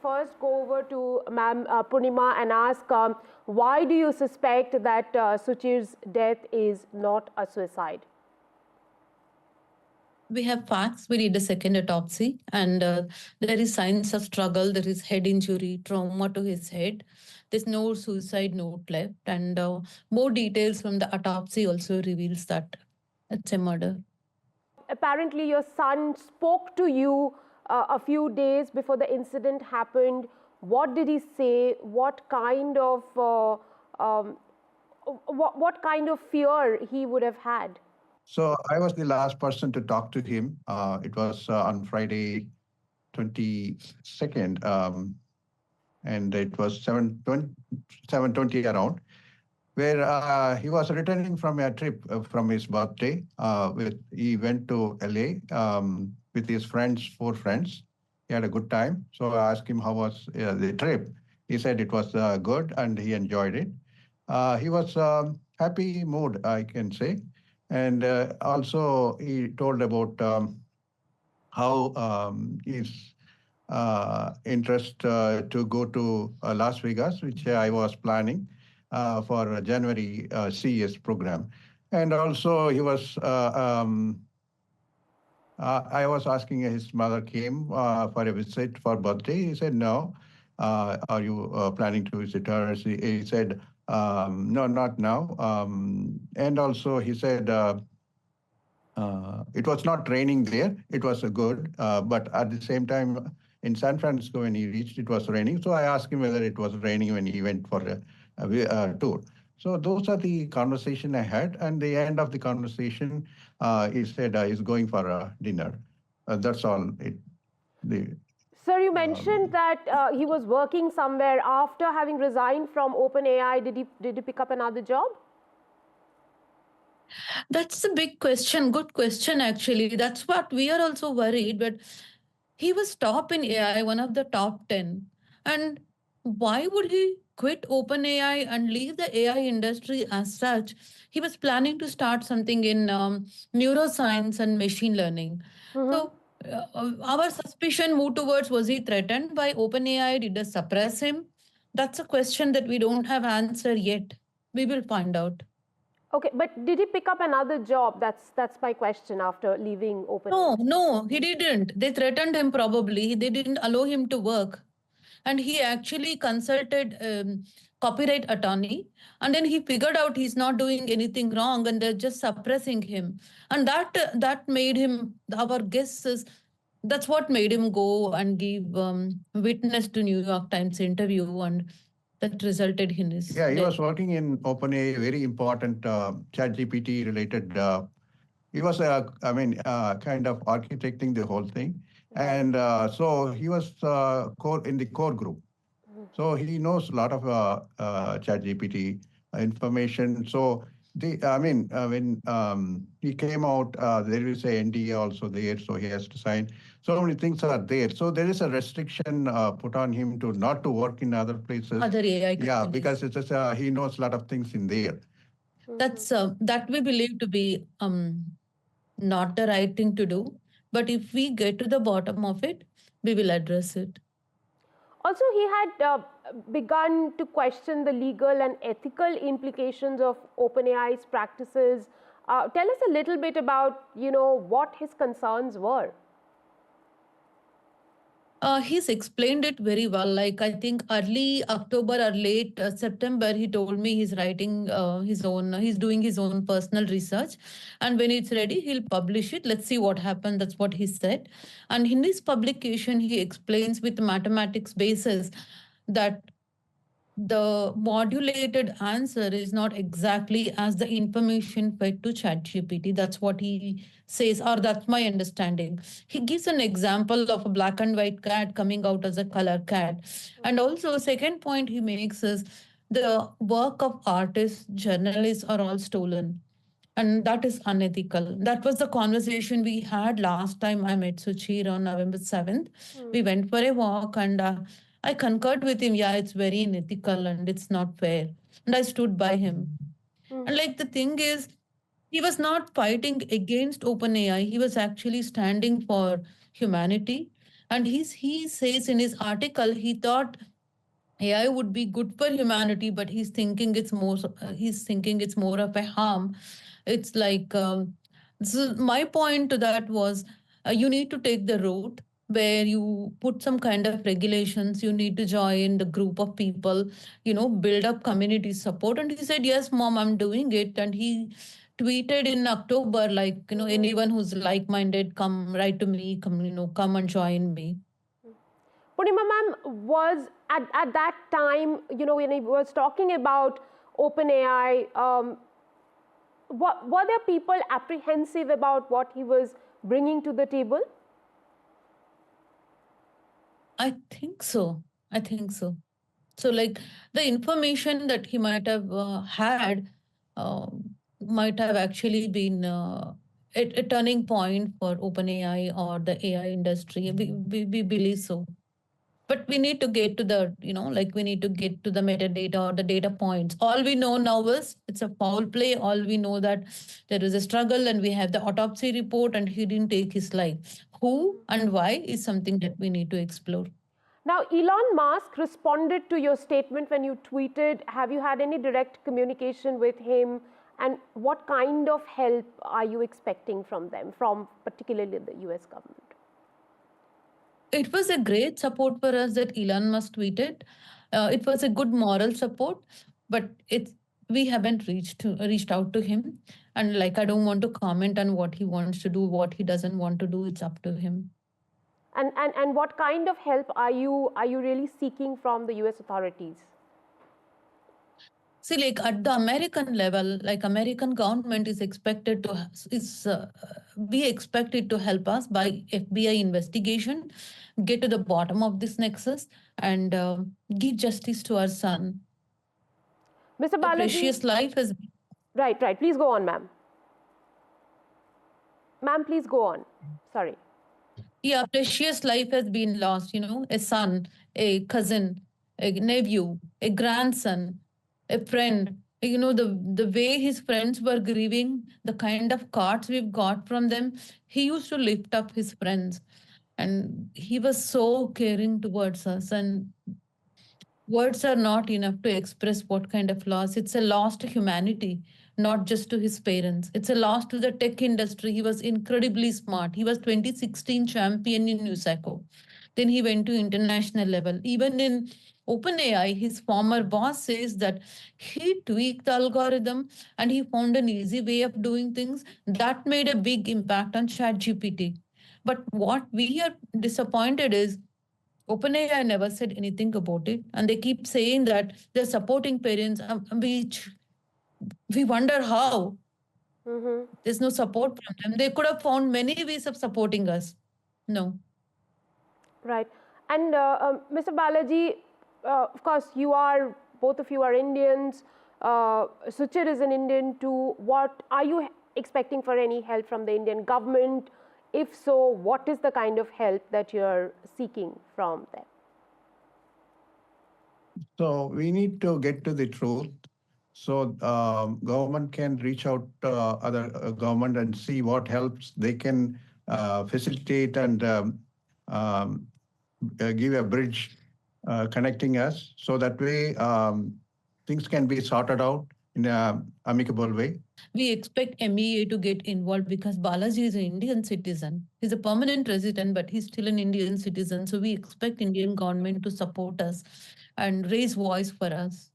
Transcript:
first go over to Ma'am Purnima and ask, why do you suspect that Suchir's death is not a suicide? We have facts. We need a second autopsy, and there is signs of struggle. There is head injury, trauma to his head. There's no suicide note left, and more details from the autopsy also reveals that it's a murder. Apparently, your son spoke to you a few days before the incident happened. What did he say? What kind of fear he would have had? So I was the last person to talk to him. It was on Friday, 22nd, and it was 7:20 around, where he was returning from a trip from his birthday. He went to LA with his friends, 4 friends. He had a good time. So I asked him how was the trip. He said it was good and he enjoyed it. He was happy mood, I can say. And also he told about how his interest to go to Las Vegas, which I was planning for a January CES program. And also he was, I was asking his mother came for a visit for birthday. He said, no. Are you planning to visit her? He said, no, not now. And also he said, it was not raining there. It was good. But at the same time, in San Francisco, when he reached, it was raining. So I asked him whether it was raining when he went for a tour. So those are the conversation I had. And the end of the conversation, he said he's going for a dinner. That's all. Sir, you mentioned that he was working somewhere. After having resigned from OpenAI, did he pick up another job? That's a big question. Good question, actually. That's what we are also worried. But he was top in AI, one of the top 10. And why would he quit OpenAI and leave the AI industry as such? He was planning to start something in neuroscience and machine learning. So our suspicion moved towards, was he threatened by OpenAI? Did they suppress him? That's a question that we don't have answer yet. We will find out. Okay, but did he pick up another job? That's my question after leaving OpenAI. No, he didn't. They threatened him probably. They didn't allow him to work. And he actually consulted copyright attorney, and then he figured out he's not doing anything wrong and they're just suppressing him. And that made him, our guess is, that's what made him go and give witness to New York Times interview, and that resulted in his he death. was working in OpenAI, very important ChatGPT related. He was, kind of architecting the whole thing. And so he was in the core group. So he knows a lot of ChatGPT information. So when he came out, there is a NDA also there, so he has to sign. So many things are there. So there is a restriction put on him to not to work in other places. Other AI companies. Yeah, because it's just, he knows a lot of things in there. That's that we believe to be not the right thing to do. But if we get to the bottom of it, we will address it. Also, he had begun to question the legal and ethical implications of OpenAI's practices. Tell us a little bit about, what his concerns were. He's explained it very well. Like, I think early October or late September, he told me he's writing he's doing his own personal research. And when it's ready, he'll publish it. Let's see what happens. That's what he said. And in this publication, he explains with mathematics basis that the modulated answer is not exactly as the information fed to ChatGPT. That's what he says, or that's my understanding. He gives an example of a black and white cat coming out as a color cat. And also, second point he makes is the work of artists, journalists are all stolen. And that is unethical. That was the conversation we had last time I met Suchir on November 7th. We went for a walk and I concurred with him. Yeah, it's very unethical and it's not fair. And I stood by him. And like the thing is, he was not fighting against OpenAI. He was actually standing for humanity. And he says in his article, he thought AI would be good for humanity, but he's thinking it's more of a harm. It's like so my point to that was you need to take the route where you put some kind of regulations. You need to join the group of people, build up community support. And he said, "Yes, mom, I'm doing it." And he tweeted in October, like, anyone who's like-minded, come write to me, come and join me. Purnima ma'am, was at that time, when he was talking about OpenAI, were there people apprehensive about what he was bringing to the table? I think so. So, like, the information that he might have had uh, might have actually been a turning point for OpenAI or the AI industry. We believe so. But we need to get to we need to get to the metadata or the data points. All we know now is it's a foul play. All we know that there is a struggle and we have the autopsy report and he didn't take his life. Who and why is something that we need to explore. Now, Elon Musk responded to your statement when you tweeted. Have you had any direct communication with him? And what kind of help are you expecting from them, from particularly the US government? It was a great support for us that Elon Musk tweeted. It was a good moral support, but we haven't reached out to him. And like, I don't want to comment on what he wants to do, what he doesn't want to do. It's up to him. And what kind of help are you really seeking from the US authorities? See, like at the American level, like American government is expected to we expect it to help us by FBI investigation, get to the bottom of this nexus, and give justice to our son. Mr. Balaji, precious life has. Right. Please go on, ma'am. Ma'am, please go on. Sorry. Yeah, precious life has been lost. A son, a cousin, a nephew, a grandson, a friend. The way his friends were grieving, the kind of cards we've got from them, he used to lift up his friends. And he was so caring towards us. And words are not enough to express what kind of loss. It's a loss to humanity, not just to his parents. It's a loss to the tech industry. He was incredibly smart. He was 2016 champion in USACO. Then he went to international level. Even in OpenAI, his former boss says that he tweaked the algorithm and he found an easy way of doing things that made a big impact on ChatGPT. But what we are disappointed is OpenAI never said anything about it, and they keep saying that they're supporting parents, which we wonder how. There's no support from them. They could have found many ways of supporting us. No. Right. And Mr. Balaji, of course, both of you are Indians. Suchir is an Indian too. What are you expecting for any help from the Indian government? If so, what is the kind of help that you're seeking from them? So we need to get to the truth. So government can reach out to other government and see what helps they can facilitate and give a bridge connecting us. So that way things can be sorted out in an amicable way. We expect MEA to get involved because Balaji is an Indian citizen. He's a permanent resident, but he's still an Indian citizen. So we expect Indian government to support us and raise voice for us.